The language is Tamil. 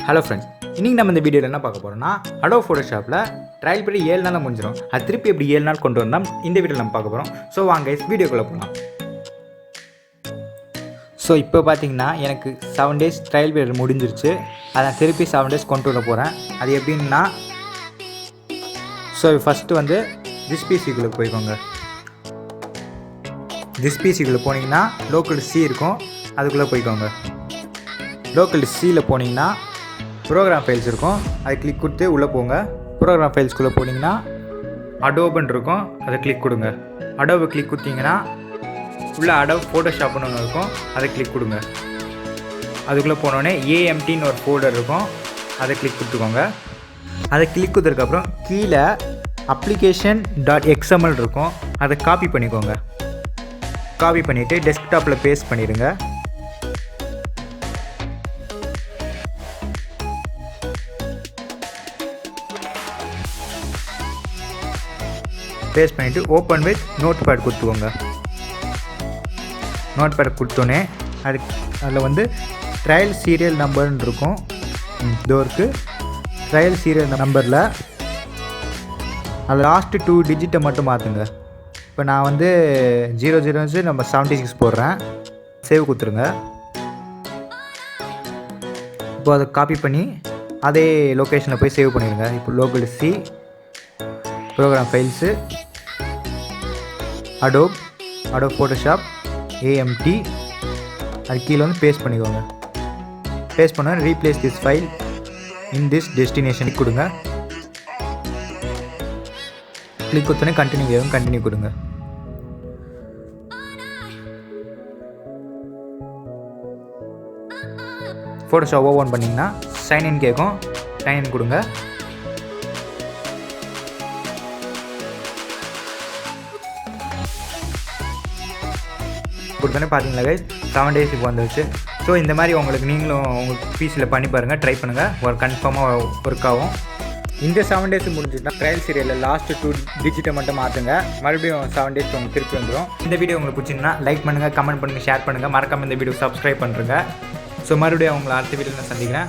ஹலோ ஃப்ரெண்ட்ஸ், இன்றைக்கி நம்ம இந்த வீடியோவில் என்ன பார்க்க போகிறோம்னா Adobe Photoshopல ட்ரையல் பீரியட் 7 நாளில் முடிஞ்சிடும். அது திருப்பி எப்படி 7 நாள் கொண்டு வந்தால் இந்த வீடியோவில் நம்ம பார்க்க போகிறோம். ஸோ வாங்க வீடியோக்குள்ளே போகலாம். ஸோ இப்போ பார்த்தீங்கன்னா எனக்கு 7 days ட்ரையல் பீரியட் முடிஞ்சிருச்சு. அதை திருப்பி 7 days கொண்டு வர போகிறேன். அது எப்படின்னா, ஸோ ஃபஸ்ட்டு வந்து திஸ் பிசிக்குள்ளே போய்க்கோங்க. திஸ் பிசிக்குள்ளே போனீங்கன்னா லோக்கல் சி இருக்கும், அதுக்குள்ளே போய்க்கோங்க. லோக்கல் சியில் போனீங்கன்னா ப்ரோக்ராம் ஃபைல்ஸ் இருக்கும், அதை கிளிக் கொடுத்து உள்ளே போங்க. ப்ரோக்ராம் ஃபைல்ஸ்குள்ளே போனீங்கன்னா அடோபன் இருக்கும், அதை கிளிக் கொடுங்க. அடோபை கிளிக் கொடுத்தீங்கன்னா உள்ளே Adobe Photoshopனு ஒன்று இருக்கும், அதை கிளிக் கொடுங்க. அதுக்குள்ளே போனோடனே AMTன்னு ஒரு ஃபோல்டர் இருக்கும், அதை கிளிக் கொடுத்துக்கோங்க. அதை கிளிக் கொடுத்ததுக்கப்புறம் கீழே application.xml இருக்கும், அதை காப்பி பண்ணிக்கோங்க. காப்பி பண்ணிவிட்டு டெஸ்க்டாப்பில் பேஸ்ட் பண்ணிடுங்க. பேஸ்ட் பண்ணிவிட்டு ஓப்பன் வித் நோட் பேட் கொடுத்துக்கோங்க. நோட் பேட் கொடுத்தோன்னே அதில் வந்து ட்ரையல் சீரியல் நம்பர்னு இருக்கும். இதோருக்கு ட்ரையல் சீரியல் நம்பரில் அது லாஸ்ட்டு 2 டிஜிட்டை மட்டும் மாற்றுங்க. இப்போ நான் வந்து 00 நம்ம 76 போடுறேன். சேவ் கொடுத்துருங்க. இப்போ அதை காப்பி பண்ணி அதே லொக்கேஷனில் போய் சேவ் பண்ணிடுங்க. இப்போ local C, program files, Adobe Photoshop, AMT, அது கீழே வந்து பேஸ்ட் பண்ணிக்கோங்க. பேஸ்ட் பண்ண replace this file in this destination கொடுங்க. கிளிக் கொடுத்தோன்னே கண்டினியூ கொடுங்க. ஃபோட்டோஷாப் ஓப்பன் பண்ணிங்கன்னா சைன்இன் கேட்கும், சைன்இன் கொடுங்க. கொடுத்தோன்னே பார்த்தீங்களா கைஸ், 7 days இப்போ வந்துருச்சு. ஸோ இந்த மாதிரி நீங்களும் உங்கள் பிசியில் பண்ணி பாருங்கள், ட்ரை பண்ணுங்கள், ஒரு கன்ஃபார்மாக ஒர்க் ஆகும். இந்த 7 days முடிஞ்சுன்னா ட்ரையல் சீரியலில் லாஸ்ட்டு 2 டிஜிட்டை மட்டும் மாற்றுங்க. மறுபடியும் 7 days உங்களுக்கு திருப்பி வந்துடும். இந்த வீடியோ உங்களுக்கு பிடிச்சிங்கன்னா லைக் பண்ணுங்கள், கமெண்ட் பண்ணுங்கள், ஷேர் பண்ணுங்கள், மறக்காமல் இந்த வீடியோ சப்ஸ்கிரைப் பண்ணுறேங்க. ஸோ மறுபடியும் உங்களை அடுத்த வீடியோவில் சந்திக்கிறேன்.